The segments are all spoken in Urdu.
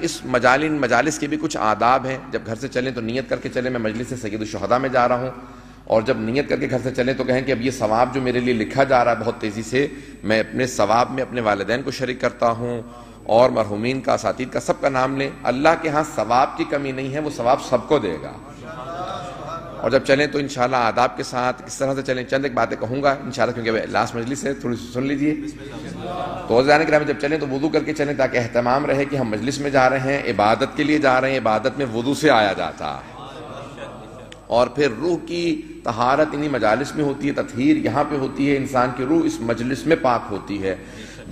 اس مجالس کے بھی کچھ آداب ہیں. جب گھر سے چلیں تو نیت کر کے چلیں میں مجلس سید الشہداء میں جا رہا ہوں, اور جب نیت کر کے گھر سے چلیں تو کہیں کہ اب یہ ثواب جو میرے لیے لکھا جا رہا ہے بہت تیزی سے, میں اپنے ثواب میں اپنے والدین کو شریک کرتا ہوں اور مرحومین کا, اساتید کا, سب کا نام لیں. اللہ کے ہاں ثواب کی کمی نہیں ہے, وہ ثواب سب کو دے گا. اور جب چلیں تو انشاءاللہ آداب کے ساتھ کس طرح سے چلیں. چند ایک باتیں کہوں گا انشاءاللہ, کیونکہ لاسٹ مجلس ہے, تھوڑی سی سن لیجئے. تو عزیزان کرام جب چلیں تو وضو کر کے چلیں تاکہ اہتمام رہے کہ ہم مجلس میں جا رہے ہیں, عبادت کے لیے جا رہے ہیں. عبادت میں وضو سے آیا جاتا ہے, اور پھر روح کی طہارت انہی مجالس میں ہوتی ہے, تطہیر یہاں پہ ہوتی ہے. انسان کی روح اس مجلس میں پاک ہوتی ہے,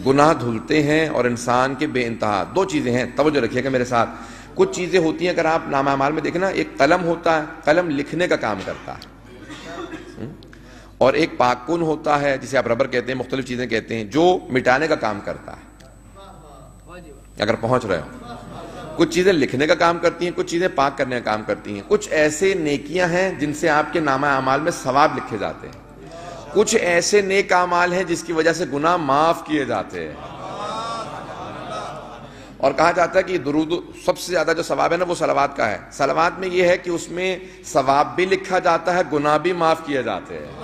گناہ دھلتے ہیں اور انسان کے بے انتہا. دو چیزیں ہیں, توجہ رکھیے گا میرے ساتھ. کچھ چیزیں ہوتی ہیں, اگر آپ نامہ اعمال میں دیکھیں نا, ایک قلم ہوتا ہے, قلم لکھنے کا کام کرتا ہے, اور ایک پاکون ہوتا ہے جسے آپ ربر کہتے ہیں, مختلف چیزیں کہتے ہیں, جو مٹانے کا کام کرتا ہے. اگر پہنچ رہے ہو, کچھ چیزیں لکھنے کا کام کرتی ہیں, کچھ چیزیں پاک کرنے کا کام کرتی ہیں. کچھ ایسے نیکیاں ہیں جن سے آپ کے نامہ اعمال میں ثواب لکھے جاتے ہیں, کچھ ایسے نیک اعمال ہیں جس کی وجہ سے گناہ معاف کیے جاتے ہیں. اور کہا جاتا ہے کہ درود سب سے زیادہ جو ثواب ہے نا وہ صلوات کا ہے. صلوات میں یہ ہے کہ اس میں ثواب بھی لکھا جاتا ہے, گناہ بھی معاف کیے جاتے ہیں.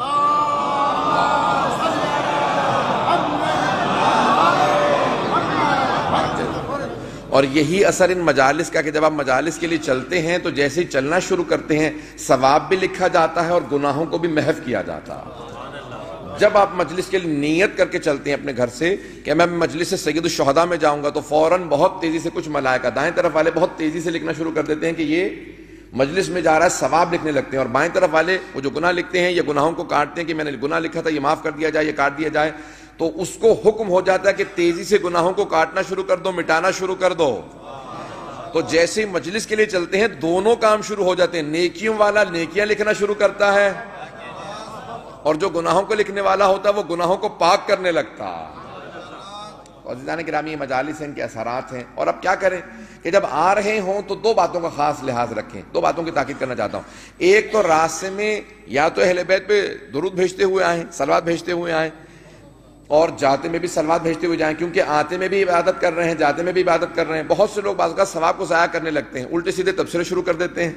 اور یہی اثر ان مجالس کا کہ جب آپ مجالس کے لیے چلتے ہیں تو جیسے ہی چلنا شروع کرتے ہیں ثواب بھی لکھا جاتا ہے اور گناہوں کو بھی محو کیا جاتا ہے. جب آپ مجلس کے لیے نیت کر کے چلتے ہیں اپنے گھر سے کہ میں مجلس سید الشہداء میں جاؤں گا, تو فوراً بہت تیزی سے کچھ ملائکہ دائیں طرف والے بہت تیزی سے لکھنا شروع کر دیتے ہیں کہ یہ مجلس میں جا رہا ہے, ثواب لکھنے لگتے ہیں. اور بائیں طرف والے وہ جو گناہ لکھتے ہیں, یہ گناہوں کو کاٹتے ہیں کہ میں نے گناہ لکھا تھا یہ معاف کر دیا جائے, یہ کاٹ دیا جائے. تو اس کو حکم ہو جاتا ہے کہ تیزی سے گناہوں کو کاٹنا شروع کر دو, مٹانا شروع کر دو. تو جیسے ہی مجلس کے لیے چلتے ہیں دونوں کام شروع ہو جاتے ہیں. نیکیوں والا نیکیاں لکھنا شروع کرتا ہے, اور جو گناہوں کو لکھنے والا ہوتا ہے وہ گناہوں کو پاک کرنے لگتا. عزیزان گرامی, یہ مجالس ہیں, ان کے اثرات ہیں. اور اب کیا کریں کہ جب آ رہے ہوں تو دو باتوں کا خاص لحاظ رکھیں, دو باتوں کی تاکید کرنا چاہتا ہوں. ایک تو راستے میں یا تو اہل بیت پہ درود بھیجتے ہوئے آئیں, صلوات بھیجتے ہوئے آئیں, اور جاتے میں بھی صلوات بھیجتے ہوئے جائیں, کیونکہ آتے میں بھی عبادت کر رہے ہیں, جاتے میں بھی عبادت کر رہے ہیں. بہت سے لوگ بعض اوقات ثواب کو ضائع کرنے لگتے ہیں, الٹے سیدھے تبصرے شروع کر دیتے ہیں,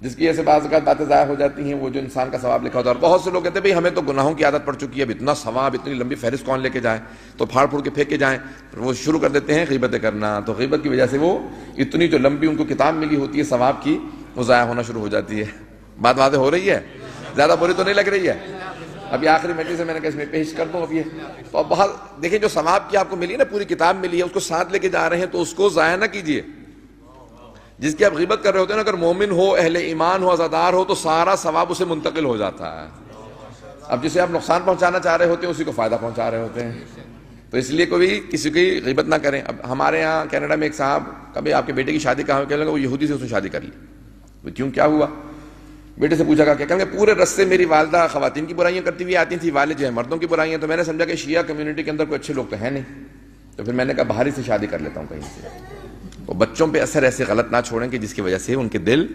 جس کی ایسے بعض اوقات باتیں ضائع ہو جاتی ہیں, وہ جو انسان کا ثواب لکھا ہوتا ہے. اور بہت سے لوگ کہتے ہیں بھئی ہمیں تو گناہوں کی عادت پڑ چکی ہے, اب اتنا ثواب, اتنی لمبی فہرست کون لے کے جائے, تو پھاڑ پھوڑ کے پھینک کے جائیں. وہ شروع کر دیتے ہیں غیبتیں کرنا, تو غیبت کی وجہ سے وہ اتنی جو لمبی ان کو کتاب ملی ہوتی ہے ثواب کی, وہ ضائع ہونا شروع ہو جاتی ہے. بات واضح ہو رہی ہے, زیادہ بری تو نہیں لگ رہی ہے. ابھی آخری مجلس سے میں نے کہا اس میں پیش کر دوں. اب یہ تو اب بہت دیکھیں, جو ثواب کی آپ کو ملی نا, پوری کتاب ملی ہے, اس کو ساتھ لے کے جا رہے ہیں, تو اس کو ضائع نہ کیجیے. جس کی آپ غیبت کر رہے ہوتے ہیں نا, اگر مومن ہو, اہل ایمان ہو, عزادار ہو, تو سارا ثواب اسے منتقل ہو جاتا ہے. اب جسے آپ نقصان پہنچانا چاہ رہے ہوتے ہیں اسی کو فائدہ پہنچا رہے ہوتے ہیں. تو اس لیے کوئی کسی کی غیبت نہ کریں. اب ہمارے یہاں کینیڈا میں ایک صاحب, کبھی آپ کے بیٹے کی شادی کہاں, کہنے لگا وہ یہودی سے اس نے شادی کر لی. کیوں, کیا ہوا؟ بیٹے سے پوچھا کہ کہیں گے پورے رستے میری والدہ خواتین کی برائیاں کرتی ہوئی آتی تھی, والد جو ہے مردوں کی برائیاں. تو میں نے سمجھا کہ شیعہ کمیونٹی کے اندر کوئی اچھے لوگ تو ہیں نہیں, تو پھر میں نے کہا باہر ہی سے شادی کر لیتا ہوں کہیں سے. تو بچوں پہ اثر ایسے غلط نہ چھوڑیں کہ جس کی وجہ سے ان کے دل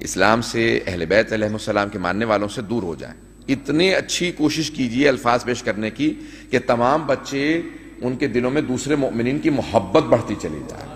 اسلام سے, اہل بیت علیہ السلام کے ماننے والوں سے دور ہو جائیں. اتنی اچھی کوشش کیجئے الفاظ پیش کرنے کی کہ تمام بچے, ان کے دلوں میں دوسرے مومنین کی محبت بڑھتی چلی جائے.